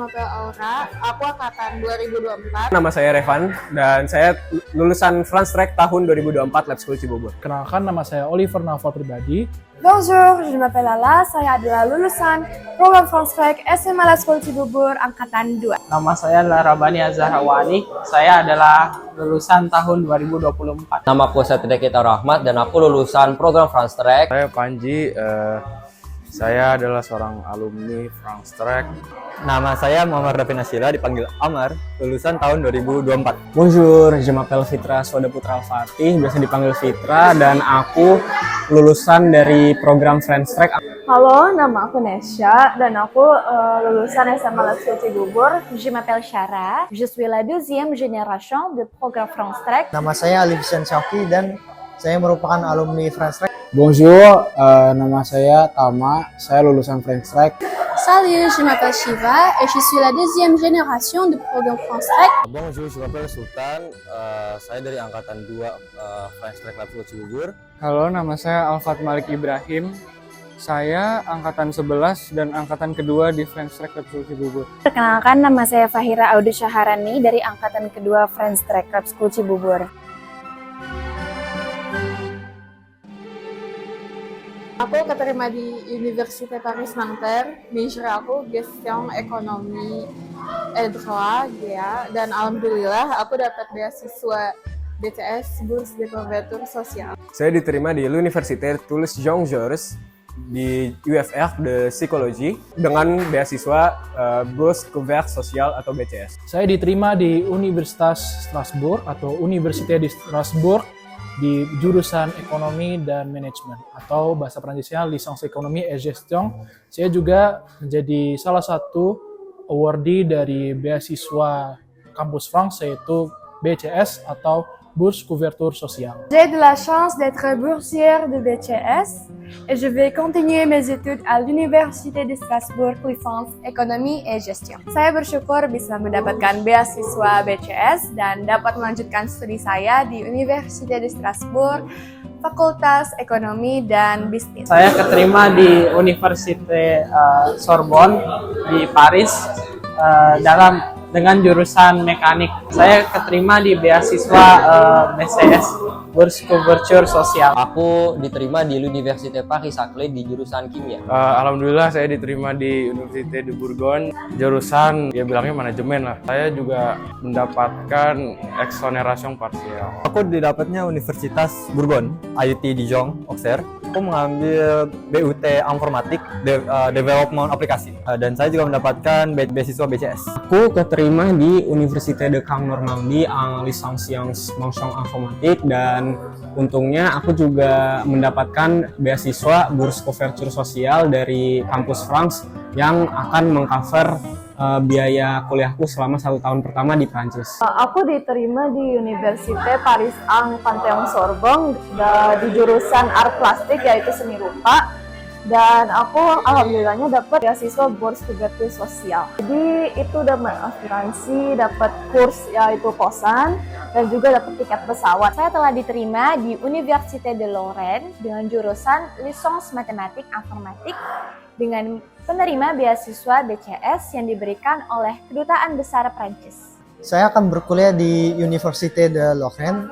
m'appelle Aura, aku angkatan 2024. Nama saya Revan dan saya lulusan France Track tahun 2024 Lab School Cibubur. Kenalkan, nama saya Oliver Naufal pribadi. Bonjour, je m'appelle Ala, saya adalah lulusan program France Track SMA Lab School Cibubur angkatan 2. Nama saya adalah Rabani Azharawani, saya adalah lulusan tahun 2024. Nama aku Satria Kita Rahmat dan aku lulusan program France Track. Saya Panji, saya adalah seorang alumni France Track. Nama saya Muhammad Rafi Nasila, dipanggil Amar, lulusan tahun 2024. Bonjour, je m'appelle Fitra Swada Putra Al-Fatih, biasa dipanggil Fitra, dan aku lulusan dari program France Track. Halo, nama aku Nesha dan aku lulusan SMA Lab School Cibubur. Je m'appelle Shara, je suis la deuxième génération de programme France Track. Nama saya Alifishan Syafri dan saya merupakan alumni France Track. Bonjour, nama saya Tama, saya lulusan France Track. Salut, je m'appelle Shiva et je suis la deuxième génération de programme France Track. Bonjour, je m'appelle Sultan, saya dari angkatan 2 France Track Lab School Cibubur. Halo, nama saya Alfat Malik Ibrahim. Saya angkatan 11 dan angkatan kedua di France Track Lab School Cibubur. Perkenalkan, nama saya Fahira Audu Syaharani dari angkatan kedua France Track Lab School Cibubur. Aku keterima di Université Paris Nanterre, major aku gestion ekonomi droit ya, dan alhamdulillah aku dapat beasiswa BTS Bourse de Couverture Sociale. Saya diterima di l'Université Toulouse Jean Jaurès di UFR de Psychologie dengan beasiswa Bourse Couverture Sociale atau BCS. Saya diterima di Universitas Strasbourg atau Université de Strasbourg di jurusan ekonomi dan manajemen atau bahasa Perancisnya licence ekonomi et gestion. Saya juga menjadi salah satu awardee dari beasiswa Kampus France yaitu BCS atau Bourse Couverture Sociale. J'ai de la chance d'être boursière de BCS et je vais continuer mes études à l'Université de Strasbourg, licence économie et gestion. Saya bersyukur bisa mendapatkan beasiswa BCS dan dapat melanjutkan studi saya di Université de Strasbourg, Fakultas Ekonomi dan Bisnis. Saya keterima di Université Sorbonne di Paris dengan jurusan mekanik. Saya keterima di beasiswa BCS Bourse Couverture Sociale. Aku diterima di l'Université Paris-Saclay di jurusan kimia. Alhamdulillah saya diterima di Université de Bourgogne, jurusan ya bilangnya manajemen lah. Saya juga mendapatkan exoneration partial. Aku didapatnya Universitas Bourgogne, IUT Dijon, Auxerre. Aku mengambil BUT Informatik, Development Aplikasi. Dan saya juga mendapatkan beasiswa BCS. Aku keterima di Université de Caen Normandie en licence sciences mention informatique, dan untungnya aku juga mendapatkan beasiswa Bourse Couverture Sociale dari Kampus France yang akan mengcover biaya kuliahku selama 1 tahun pertama di Prancis. Aku diterima di Université Paris Panthéon Sorbonne di jurusan art plastik yaitu seni rupa, dan aku alhamdulillahnya dapat beasiswa Bourse Couverture Sociale. Jadi itu dapat asuransi, dapat kurs yaitu kosan, dan juga dapat tiket pesawat. Saya telah diterima di Université de Lorraine dengan jurusan licence matematik informatik dengan penerima beasiswa BCS yang diberikan oleh Kedutaan Besar Prancis. Saya akan berkuliah di Université de Lorraine,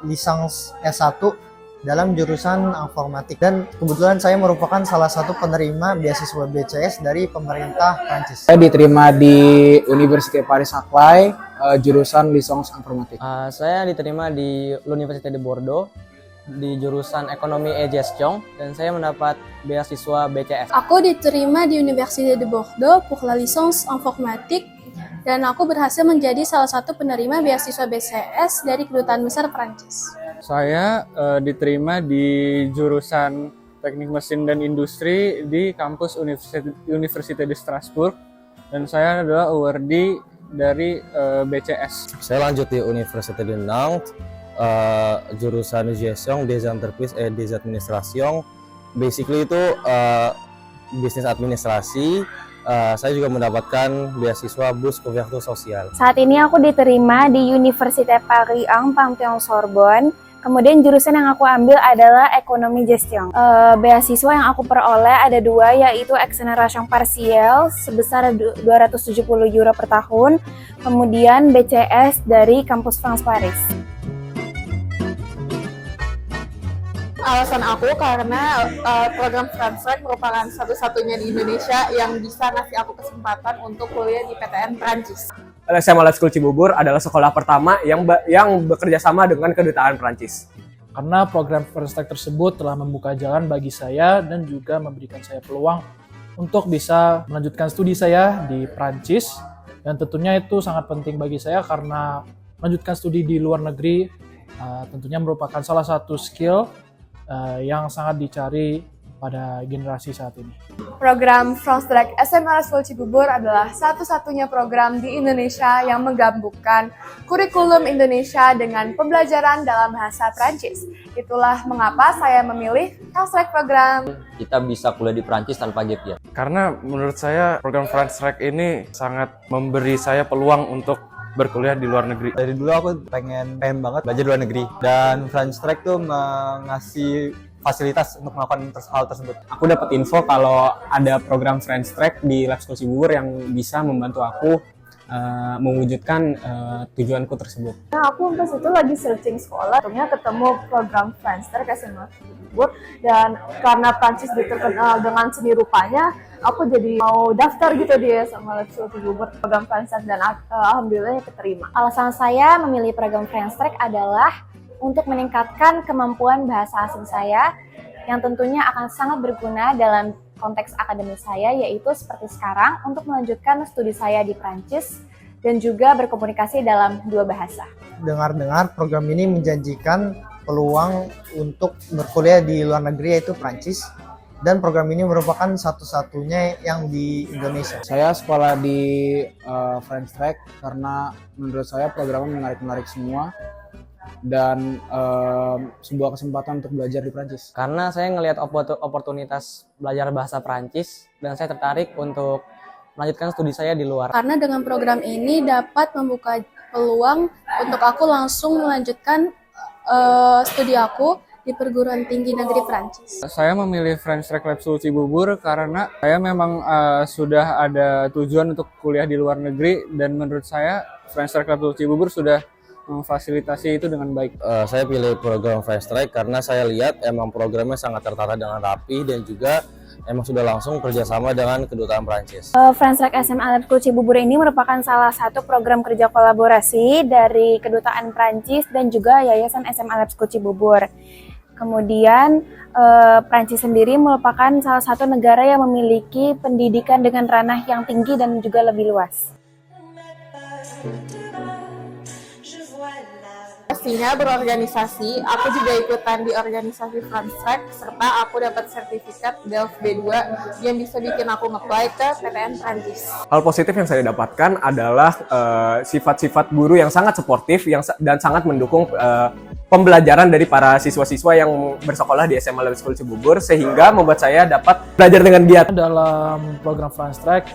licence S1 dalam jurusan informatik, dan kebetulan saya merupakan salah satu penerima beasiswa BCS dari pemerintah Prancis. Saya diterima di Université Paris-Saclay, jurusan licence informatik. Saya diterima di l'Université de Bordeaux di jurusan ekonomi et gestion, dan saya mendapat beasiswa BCS. Aku diterima di Université de Bordeaux pour la licence informatique dan aku berhasil menjadi salah satu penerima beasiswa BCS dari Kedutaan Besar Prancis. Saya diterima di jurusan Teknik Mesin dan Industri di kampus Université de Strasbourg, dan saya adalah awardee dari BCS. Saya lanjut di Université de Nantes, jurusan gestion des entreprises et des administrations. Basically itu bisnis administrasi. Saya juga mendapatkan beasiswa Bourse Couverture Sociale. Saat ini aku diterima di Université Paris Panthéon Sorbonne Kemudian jurusan yang aku ambil adalah ekonomi gestion. Beasiswa yang aku peroleh ada 2, yaitu exoneration partiel sebesar 270 euro per tahun, kemudian BCS dari kampus France Paris. Alasan aku karena program Fransrek merupakan satu-satunya di Indonesia yang bisa ngasih aku kesempatan untuk kuliah di PTN Prancis. SMA Lab School Cibubur adalah sekolah pertama yang bekerja sama dengan kedutaan Prancis. Karena program Fransrek tersebut telah membuka jalan bagi saya dan juga memberikan saya peluang untuk bisa melanjutkan studi saya di Prancis. Dan tentunya itu sangat penting bagi saya karena melanjutkan studi di luar negeri tentunya merupakan salah satu skill yang sangat dicari pada generasi saat ini. Program Fransrek SMA Lab School Cibubur adalah satu-satunya program di Indonesia yang menggabungkan kurikulum Indonesia dengan pembelajaran dalam bahasa Prancis. Itulah mengapa saya memilih Fransrek program. Kita bisa kuliah di Prancis tanpa gap year. Karena menurut saya program Fransrek ini sangat memberi saya peluang untuk berkuliah di luar negeri. Dari dulu aku pengen banget belajar di luar negeri, dan Fransrek tuh ngasih fasilitas untuk melakukan hal tersebut. Aku dapat info kalau ada program Fransrek di Lab School Cibubur yang bisa membantu aku mewujudkan tujuanku tersebut. Nah, aku pas itu lagi searching sekolah, tentunya ketemu program Fransrek SMA Cibubur, dan karena Prancis terkenal dengan seni rupanya, aku jadi mau daftar gitu di SMA Lab School Cibubur program Fransrek, dan alhamdulillah keterima. Alasan saya memilih program Fransrek adalah untuk meningkatkan kemampuan bahasa asing saya yang tentunya akan sangat berguna dalam konteks akademis saya, yaitu seperti sekarang untuk melanjutkan studi saya di Prancis dan juga berkomunikasi dalam 2 bahasa. Dengar-dengar program ini menjanjikan peluang untuk berkuliah di luar negeri yaitu Prancis, dan program ini merupakan satu-satunya yang di Indonesia. Saya sekolah di Fransrek karena menurut saya programnya menarik-menarik semua dan sebuah kesempatan untuk belajar di Prancis. Karena saya ngelihat oportunitas belajar bahasa Prancis dan saya tertarik untuk melanjutkan studi saya di luar. Karena dengan program ini dapat membuka peluang untuk aku langsung melanjutkan studi aku di perguruan tinggi negeri Prancis. Saya memilih Fransrek Lab School Cibubur karena saya memang sudah ada tujuan untuk kuliah di luar negeri, dan menurut saya Fransrek Lab School Cibubur sudah memfasilitasi itu dengan baik. Saya pilih program Fransrek karena saya lihat emang programnya sangat tertata dengan rapi dan juga emang sudah langsung kerjasama dengan kedutaan Prancis. Fransrek SMA Lab School Cibubur ini merupakan salah satu program kerja kolaborasi dari kedutaan Prancis dan juga Yayasan SMA Lab School Cibubur. Kemudian Prancis sendiri merupakan salah satu negara yang memiliki pendidikan dengan ranah yang tinggi dan juga lebih luas. Pastinya berorganisasi, aku juga ikutan di organisasi Fransrek, serta aku dapat sertifikat DELF B2 yang bisa bikin aku nge-apply ke PTN Prancis. Hal positif yang saya dapatkan adalah sifat-sifat guru yang sangat suportif dan sangat mendukung pembelajaran dari para siswa-siswa yang bersekolah di SMA Lab School Cibubur, sehingga membuat saya dapat belajar dengan giat. Dalam program Fransrek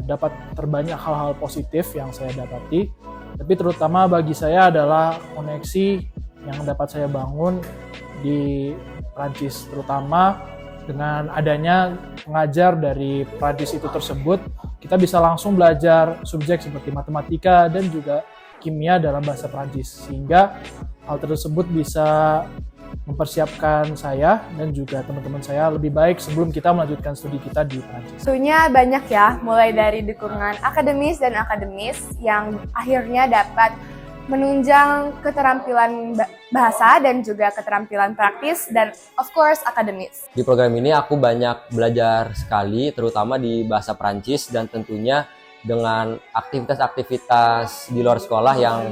dapat terbanyak hal-hal positif yang saya dapati, tapi terutama bagi saya adalah koneksi yang dapat saya bangun di Prancis, terutama dengan adanya pengajar dari Prancis itu tersebut, kita bisa langsung belajar subjek seperti matematika dan juga kimia dalam bahasa Prancis, sehingga hal tersebut bisa mempersiapkan saya dan juga teman-teman saya lebih baik sebelum kita melanjutkan studi kita di Prancis. Tentunya banyak ya, mulai dari dukungan akademis dan akademis yang akhirnya dapat menunjang keterampilan bahasa dan juga keterampilan praktis dan of course akademis. Di program ini aku banyak belajar sekali, terutama di bahasa Prancis, dan tentunya dengan aktivitas-aktivitas di luar sekolah yang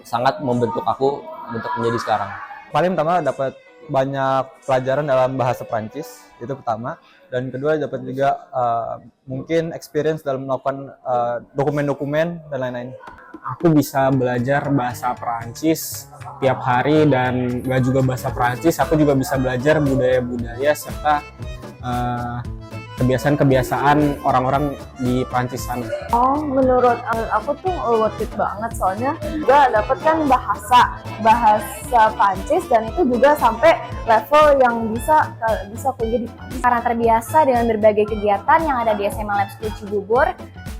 sangat membentuk aku untuk menjadi sekarang. Paling pertama dapat banyak pelajaran dalam bahasa Prancis, itu pertama, dan kedua dapat juga mungkin experience dalam melakukan dokumen-dokumen dan lain-lain. Aku bisa belajar bahasa Prancis tiap hari, dan gak juga bahasa Prancis, aku juga bisa belajar budaya-budaya serta kebiasaan-kebiasaan orang-orang di Prancis sana. Oh, menurut aku tuh worth it banget, soalnya juga dapat kan bahasa Prancis dan itu juga sampai level yang bisa kuliah di Prancis. Karena terbiasa dengan berbagai kegiatan yang ada di SMA Lab School Cibubur,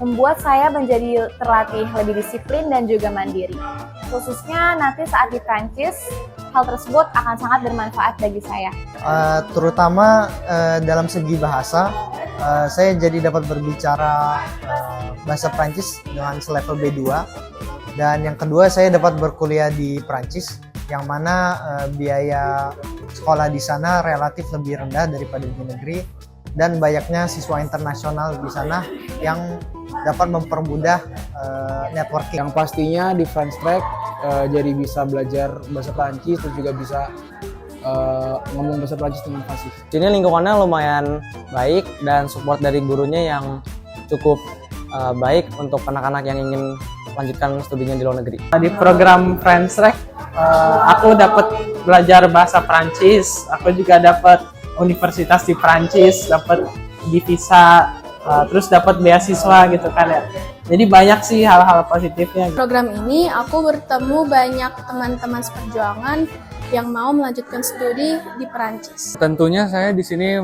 membuat saya menjadi terlatih lebih disiplin dan juga mandiri. Khususnya nanti saat di Prancis, hal tersebut akan sangat bermanfaat bagi saya. Terutama dalam segi bahasa, saya jadi dapat berbicara bahasa Prancis dengan selevel B2. Dan yang kedua, saya dapat berkuliah di Prancis, yang mana biaya sekolah di sana relatif lebih rendah daripada di negeri, dan banyaknya siswa internasional di sana yang dapat mempermudah networking. Yang pastinya di French Track jadi bisa belajar bahasa Prancis dan juga bisa ngomong bahasa Prancis dengan fasih. Sini lingkungannya lumayan baik dan support dari gurunya yang cukup baik untuk anak-anak yang ingin melanjutkan studinya di luar negeri. Di program French Track, aku dapat belajar bahasa Prancis, aku juga dapat universitas di Prancis, dapat divisa, terus dapat beasiswa gitu kan ya. Jadi banyak sih hal-hal positifnya. Program ini aku bertemu banyak teman-teman seperjuangan yang mau melanjutkan studi di Perancis. Tentunya saya di sini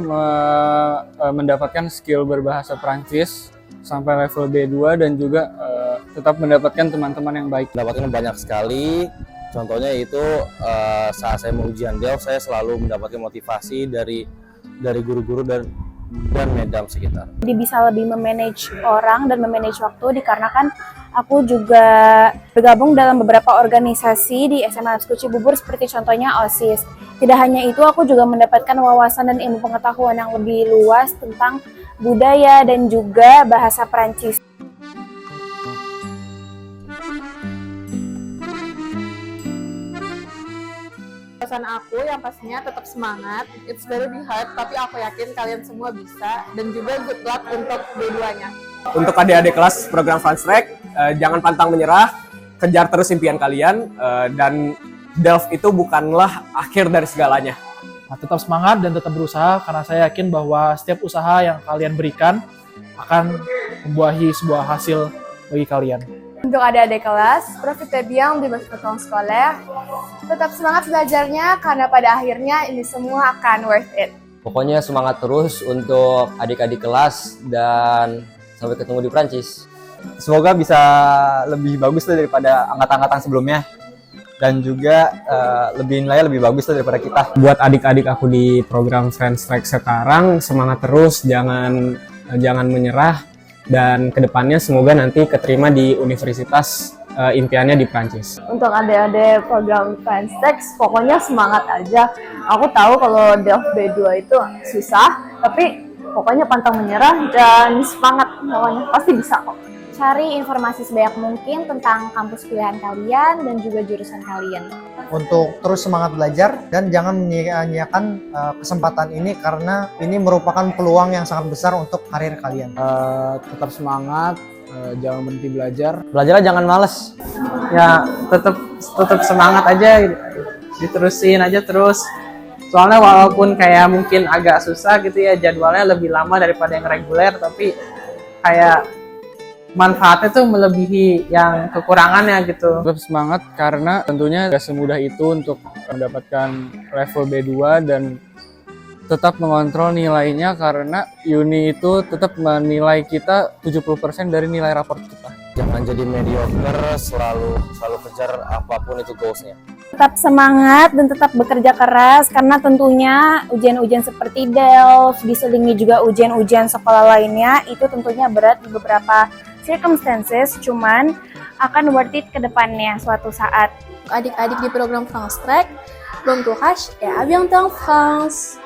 mendapatkan skill berbahasa Prancis sampai level B2 dan juga tetap mendapatkan teman-teman yang baik. Mendapatkan banyak sekali. Contohnya itu saat saya mau ujian DELF, saya selalu mendapatkan motivasi dari guru-guru dan medam sekitar. Jadi bisa lebih memanage orang dan memanage waktu dikarenakan aku juga bergabung dalam beberapa organisasi di SMA Lab School Cibubur seperti contohnya OSIS. Tidak hanya itu, aku juga mendapatkan wawasan dan ilmu pengetahuan yang lebih luas tentang budaya dan juga bahasa Prancis. Pesan aku yang pastinya tetap semangat, it's gonna be hard, tapi aku yakin kalian semua bisa, dan juga good luck untuk dua-duanya. Untuk adik-adik kelas program French Track, jangan pantang menyerah, kejar terus impian kalian, dan DELF itu bukanlah akhir dari segalanya. Nah, tetap semangat dan tetap berusaha, karena saya yakin bahwa setiap usaha yang kalian berikan akan membuahi sebuah hasil bagi kalian. Untuk adik-adik kelas, profitez bien de votre temps scolaire. Tetap semangat belajarnya karena pada akhirnya ini semua akan worth it. Pokoknya semangat terus untuk adik-adik kelas dan sampai ketemu di Prancis. Semoga bisa lebih bagus daripada angkatan-angkatan sebelumnya dan juga nilainya lebih bagus daripada kita. Buat adik-adik aku di program French Track sekarang, semangat terus, jangan menyerah, dan kedepannya semoga nanti keterima di universitas impiannya di Prancis. Untuk adik-adik program French Track, pokoknya semangat aja. Aku tahu kalau DELF B2 itu susah, tapi pokoknya pantang menyerah dan semangat, pokoknya pasti bisa kok. Cari informasi sebanyak mungkin tentang kampus pilihan kalian dan juga jurusan kalian. Untuk terus semangat belajar dan jangan menyia-nyiakan kesempatan ini karena ini merupakan peluang yang sangat besar untuk karir kalian. Tetap semangat, jangan berhenti belajar. Belajarnya jangan males. Ya tetap semangat aja, diterusin aja terus. Soalnya walaupun kayak mungkin agak susah gitu ya, jadwalnya lebih lama daripada yang reguler, tapi kayak manfaatnya tuh melebihi yang kekurangannya gitu. Tetap semangat karena tentunya gak semudah itu untuk mendapatkan level B2 dan tetap mengontrol nilainya karena uni itu tetap menilai kita 70% dari nilai raport kita. Jangan jadi mediocre, selalu kejar apapun itu goals-nya. Tetap semangat dan tetap bekerja keras karena tentunya ujian-ujian seperti DELF diselingi juga ujian-ujian sekolah lainnya itu tentunya berat di beberapa circumstances, cuman akan worth it ke depannya suatu saat. Adik-adik di program French Track, bon courage et à bientôt en France!